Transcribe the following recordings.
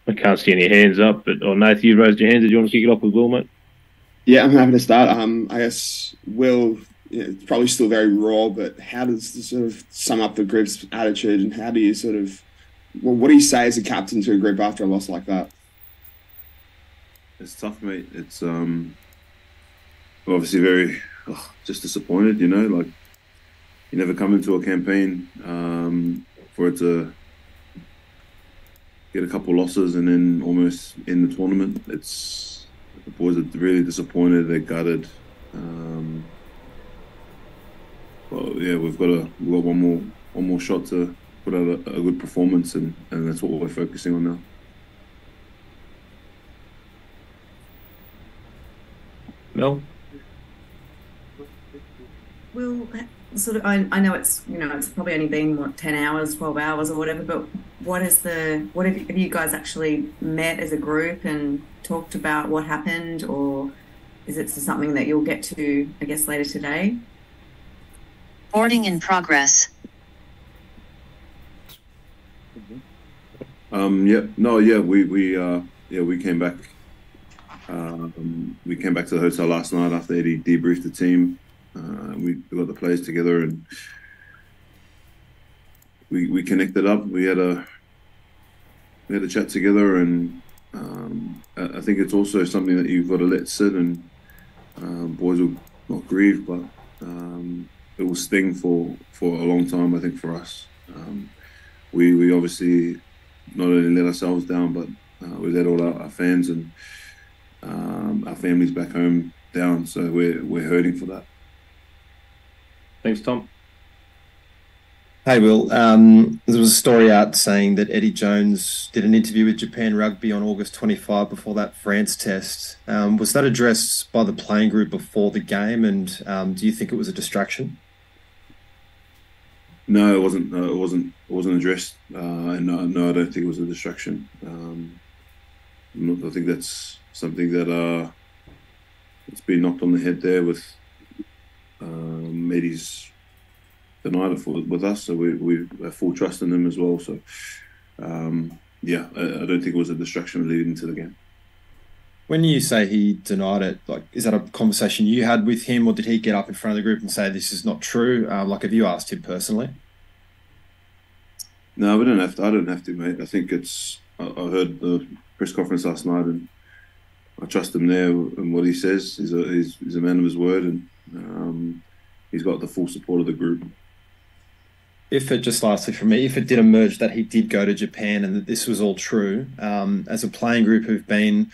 I can't see any hands up, but Nathan, you raised your hand. Did you want to kick it off with Will, mate? Yeah, I'm happy to start. I guess Will, it's probably still very raw, but how does this sort of sum up the group's attitude, and how do you sort of, well, what do you say as a captain to a group after a loss like that? It's tough, mate. It's obviously very just disappointed. You know, like you never come into a campaign for it to get a couple losses and then almost in the tournament. The boys are really disappointed. They're gutted. Well, yeah, we've got one more shot to put out a good performance, and that's what we're focusing on now. Mel? Well, sort of. I know it's it's probably only been 10 hours, 12 hours, or whatever. But have you guys actually met as a group and talked about what happened, or is it something that you'll get to, I guess, later today? Boarding in progress. We came back. We came back to the hotel last night after Eddie debriefed the team. We got the players together and we connected up. We had a chat together, and I think it's also something that you've got to let sit, and boys will not grieve, but it will sting for a long time. I think for us, we obviously not only let ourselves down, but we let all our fans and our families back home down. So we're hurting for that. Thanks, Tom. Hey, Will. There was a story out saying that Eddie Jones did an interview with Japan Rugby on August 25 before that France test. Was that addressed by the playing group before the game, and do you think it was a distraction? No, it wasn't. It wasn't addressed. No, I don't think it was a distraction. I think that's something that it's been knocked on the head there with Eddie's denied it with us, so we have full trust in him as well. So I don't think it was a distraction leading into the game. When you say he denied it, like, is that a conversation you had with him, or did he get up in front of the group and say this is not true? Like, have you asked him personally? No, we don't have to. I don't have to, mate. I think I heard the press conference last night, and I trust him there and what he says. He's a man of his word, and he's got the full support of the group. Just lastly from me, if it did emerge that he did go to Japan and that this was all true, as a playing group who've been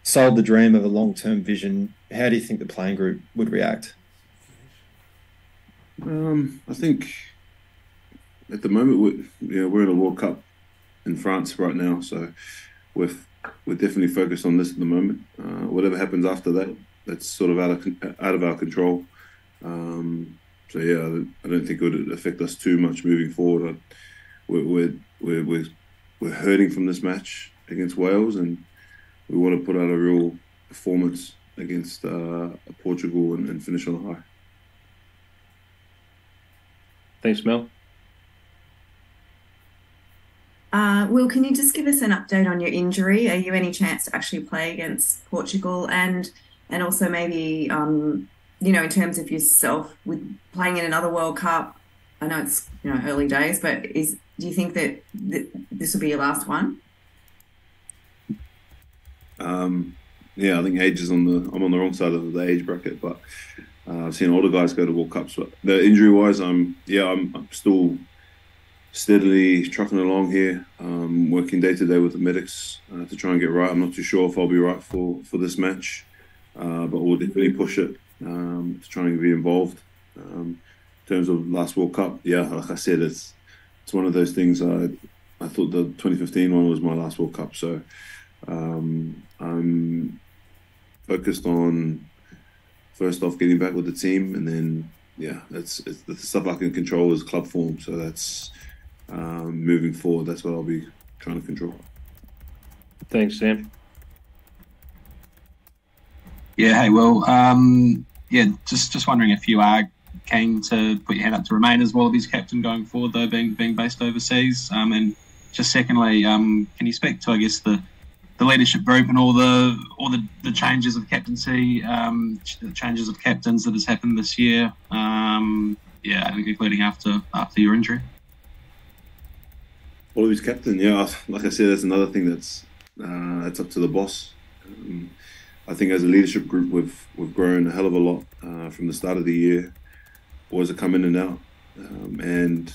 sold the dream of a long-term vision, how do you think the playing group would react? I think at the moment we're in a World Cup in France right now, so we're definitely focused on this at the moment. Whatever happens after that, that's sort of out of our control. So yeah, I don't think it would affect us too much moving forward. We're hurting from this match against Wales, and we want to put out a real performance against Portugal and finish on a high. Thanks, Mel. Will, can you just give us an update on your injury? Are you any chance to actually play against Portugal, and also maybe in terms of yourself with playing in another World Cup? I know it's early days, but do you think that this will be your last one? I think age is I'm on the wrong side of the age bracket, but I've seen older guys go to World Cups. But the injury wise, I'm still steadily trucking along here, working day to day with the medics to try and get right. I'm not too sure if I'll be right for this match, but we'll definitely push it to try and be involved. In terms of last World Cup, like I said, it's one of those things. I thought the 2015 one was my last World Cup, so I'm focused on first off getting back with the team, and then it's the stuff I can control is club form. So that's moving forward. That's what I'll be trying to control. Thanks, Sam. Yeah, hey, Will. Just wondering if you are keen to put your hand up to remain as Wallabies captain going forward, though, being based overseas. And just secondly, can you speak to, I guess, the the leadership group and all the changes of captaincy, the changes of captains that has happened this year. Including after your injury. Wallabies captain, yeah. Like I said, that's another thing that's up to the boss. I think as a leadership group, we've grown a hell of a lot from the start of the year. Boys are coming in and out, and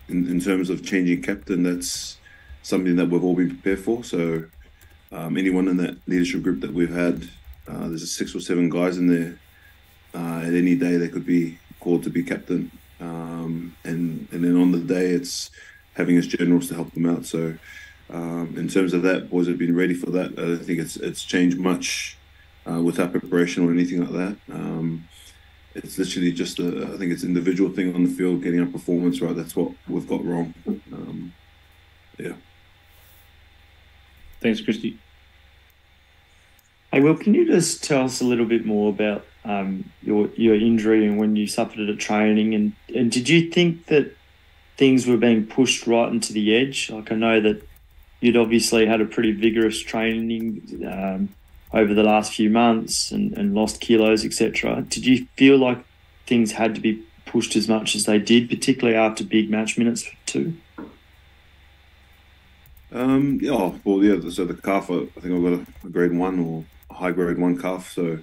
in terms of changing captain, that's something that we've all been prepared for. So anyone in that leadership group that we've had, there's 6 or 7 guys in there. At any day, they could be called to be captain, and then on the day, it's having us generals to help them out. So in terms of that, boys have been ready for that. I don't think it's changed much with our preparation or anything like that. It's literally just I think it's an individual thing on the field, getting our performance right. That's what we've got wrong. Yeah. Thanks, Christy. Hey, Will, can you just tell us a little bit more about your injury and when you suffered it at training? And did you think that things were being pushed right into the edge? Like, I know that you'd obviously had a pretty vigorous training over the last few months and lost kilos, etc. Did you feel like things had to be pushed as much as they did, particularly after big match minutes too? So the calf, I think I've got a grade 1 or a high grade 1 calf. So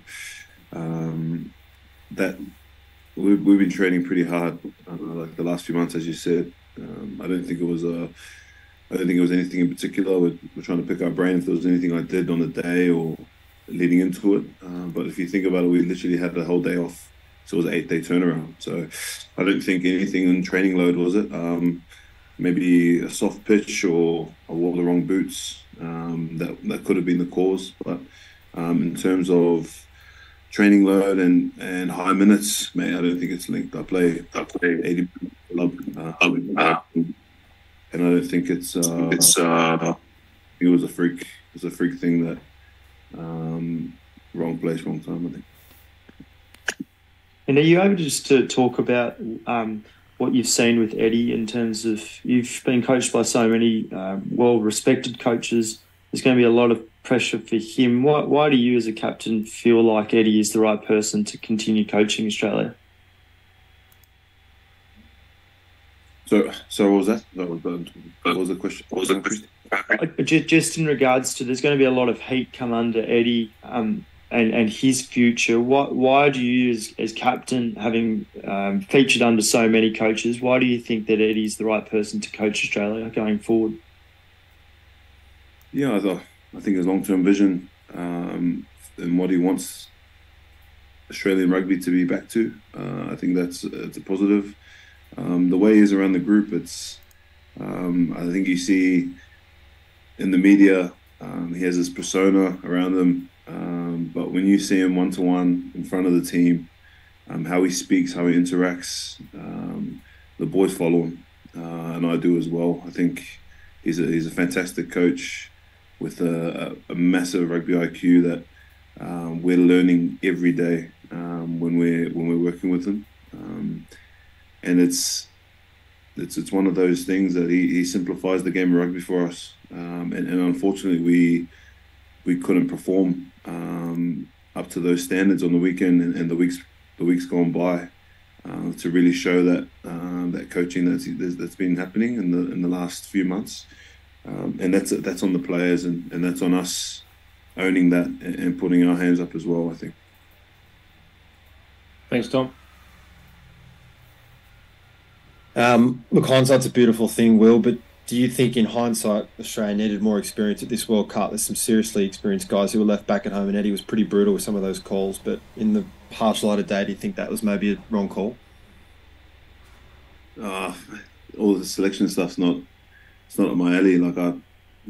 that we've been training pretty hard, like the last few months, as you said. I don't think it was anything in particular. We're trying to pick our brain if there was anything I did on the day or leading into it. But if you think about it, we literally had the whole day off. So it was an 8-day turnaround. So I don't think anything in training load was it. Maybe a soft pitch or I wore the wrong boots. That could have been the cause. But in terms of training load and high minutes, mate, I don't think it's linked. I play 80 club, and I don't think it was a freak. It was a freak thing that wrong place, wrong time, I think. And are you able just to talk about what you've seen with Eddie in terms of, you've been coached by so many well-respected coaches. There's going to be a lot of pressure for him. Why do you as a captain feel like Eddie is the right person to continue coaching Australia? So what was that? What was the question? Just in regards to, there's going to be a lot of heat come under Eddie and his future. Why do you, as captain, having featured under so many coaches, why do you think that Eddie's the right person to coach Australia going forward? Yeah, I think his long-term vision and what he wants Australian rugby to be back to, I think it's a positive. The way he is around the group, it's I think you see in the media, he has this persona around him, but when you see him one-to-one in front of the team, how he speaks, how he interacts, the boys follow him, and I do as well. I think he's a fantastic coach with a massive rugby IQ that we're learning every day when we're working with him, and it's one of those things that he simplifies the game of rugby for us, and unfortunately we couldn't perform up to those standards on the weekend and the weeks gone by to really show that that coaching that's been happening in the last few months. And that's on the players and that's on us owning that and putting our hands up as well, I think. Thanks, Tom. Look, hindsight's a beautiful thing, Will, but do you think in hindsight Australia needed more experience at this World Cup? There's some seriously experienced guys who were left back at home, and Eddie was pretty brutal with some of those calls, but in the harsh light of day, do you think that was maybe a wrong call? All the selection stuff's not up my alley. Like, I've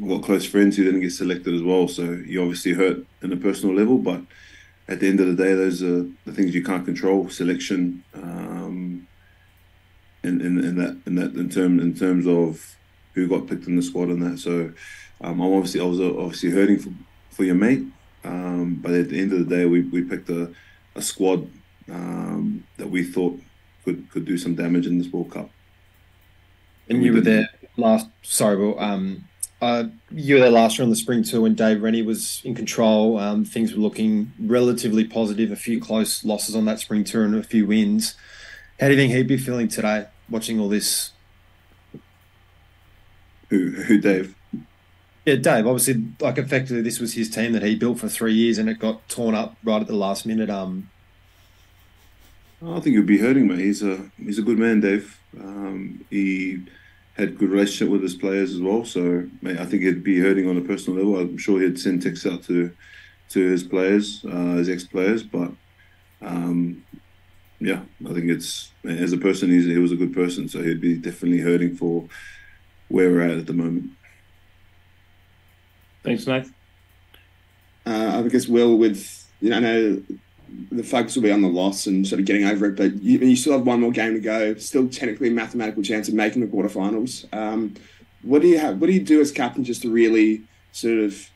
got close friends who didn't get selected as well, so you obviously hurt in a personal level, but at the end of the day, those are the things you can't control. Selection, in terms of who got picked in the squad and that. So I was obviously hurting for your mate, but at the end of the day, we picked a squad that we thought could do some damage in this World Cup. And you were there last. Sorry, Will. you were there last year on the spring tour when Dave Rennie was in control. Things were looking relatively positive, a few close losses on that spring tour and a few wins. How do you think he'd be feeling today, watching all this? Who Dave? Yeah, Dave. Obviously, like effectively, this was his team that he built for 3 years, and it got torn up right at the last minute. I think he'd be hurting, mate. He's a good man, Dave. He had good relationship with his players as well. So, mate, I think he'd be hurting on a personal level. I'm sure he'd send texts out to his players, his ex-players. But yeah, I think it's, as a person, he was a good person. So he'd be definitely hurting for where we're at the moment. Thanks, Nath. I guess, Will, with, I know the focus will be on the loss and sort of getting over it, but you still have one more game to go, still technically a mathematical chance of making the quarterfinals. What do you do as captain just to really sort of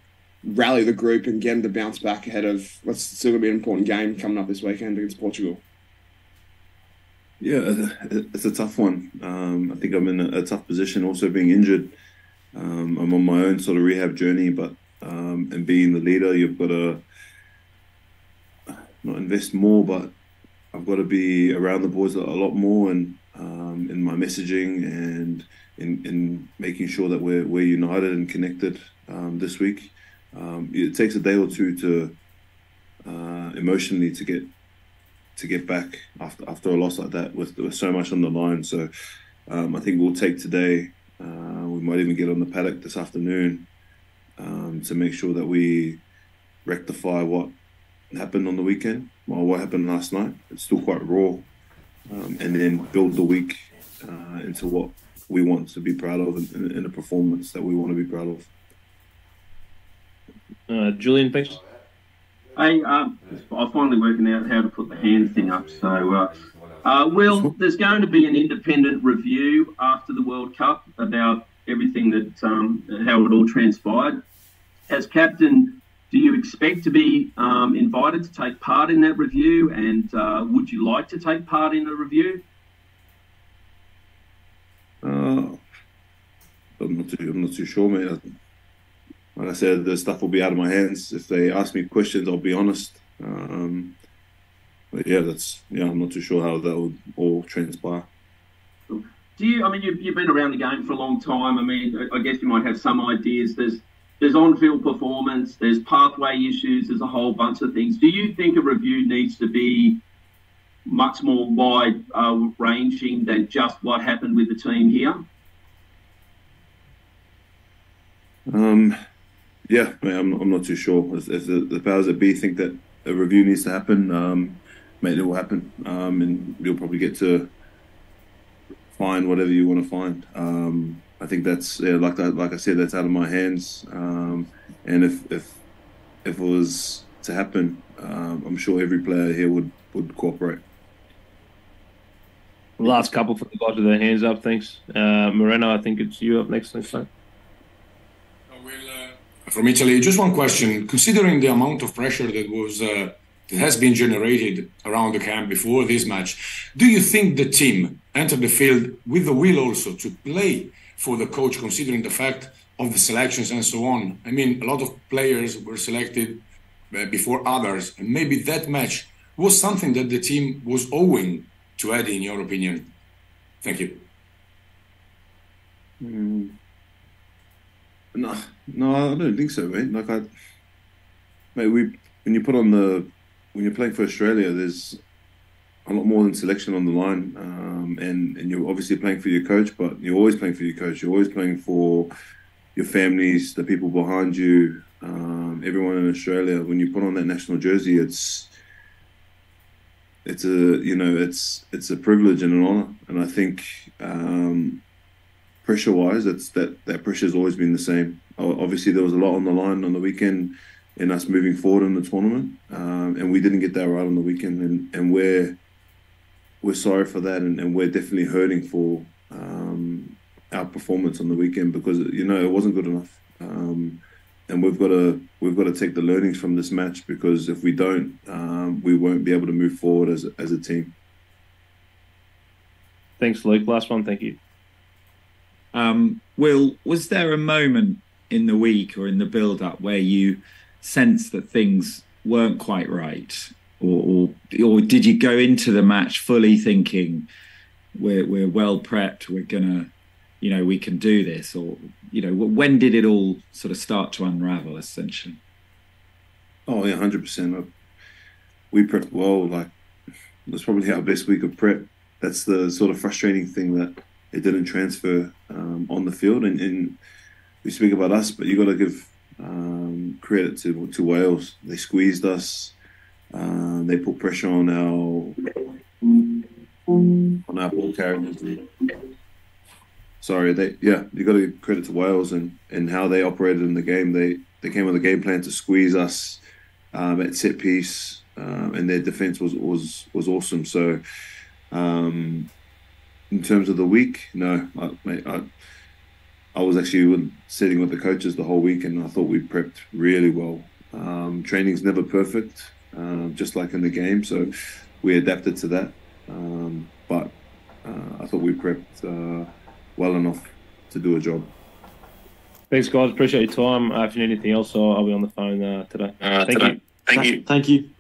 rally the group and get them to bounce back ahead of what's still going to be an important game coming up this weekend against Portugal? Yeah, it's a tough one. I think I'm in a tough position, also being injured. I'm on my own sort of rehab journey, but and being the leader, you've got to not invest more, but I've got to be around the boys a lot more, and in my messaging and in making sure that we're united and connected this week. It takes a day or two to emotionally to get back after a loss like that with so much on the line. So I think we'll take today. We might even get on the paddock this afternoon to make sure that we rectify what happened on the weekend, or what happened last night. It's still quite raw, and then build the week into what we want to be proud of in a performance that we want to be proud of. Julian, thanks. Hey, I'm finally working out how to put the hand thing up. So, Will, there's going to be an independent review after the World Cup about everything that how it all transpired. As captain, do you expect to be invited to take part in that review, and would you like to take part in the review? I'm not too sure, mate. Like I said, the stuff will be out of my hands. If they ask me questions, I'll be honest. But yeah, I'm not too sure how that would all transpire. Do you? I mean, you've been around the game for a long time. I mean, I guess you might have some ideas. There's on-field performance, there's pathway issues, there's a whole bunch of things. Do you think a review needs to be much more wide-ranging than just what happened with the team here? Yeah, mate, I'm not too sure. If the powers that be think that a review needs to happen, mate, it will happen, and you'll probably get to find whatever you want to find. I think that's like I said, that's out of my hands. And if it was to happen, I'm sure every player here would cooperate. Last couple for the guys with their hands up, thanks. Moreno, I think it's you up next. Thanks, mate. From Italy, just one question. Considering the amount of pressure that has been generated around the camp before this match, do you think the team entered the field with the will also to play for the coach, considering the fact of the selections and so on? I mean, a lot of players were selected before others, and maybe that match was something that the team was owing to Eddie, in your opinion. Thank you. No, I don't think so, mate. When you're playing for Australia, there's a lot more than selection on the line, and you're obviously playing for your coach, but you're always playing for your coach. You're always playing for your families, the people behind you, everyone in Australia. When you put on that national jersey, it's a privilege and an honour, and I think pressure-wise, that pressure's always been the same. Obviously, there was a lot on the line on the weekend in us moving forward in the tournament, and we didn't get that right on the weekend, and we're sorry for that, and we're definitely hurting for our performance on the weekend because it wasn't good enough, and we've got to take the learnings from this match, because if we don't, we won't be able to move forward as a team. Thanks, Luke. Last one, thank you. Will, was there a moment in the week or in the build-up where you sense that things weren't quite right, or did you go into the match fully thinking we're well prepped, we're gonna, we can do this, or when did it all sort of start to unravel essentially? Oh yeah, 100%. We prepped well. Like, that's probably our best week of prep. That's the sort of frustrating thing, that it didn't transfer on the field. And we speak about us, but you got to give credit to Wales. They squeezed us. They put pressure on our ball carriers. Sorry, you got to give credit to Wales and how they operated in the game. They came with a game plan to squeeze us at set piece, and their defense was awesome. So, in terms of the week, no, I was actually sitting with the coaches the whole week, and I thought we prepped really well. Training's never perfect, just like in the game, so we adapted to that. But I thought we prepped well enough to do a job. Thanks, guys. Appreciate your time. If you need anything else, I'll be on the phone today. Thank you. Thank you.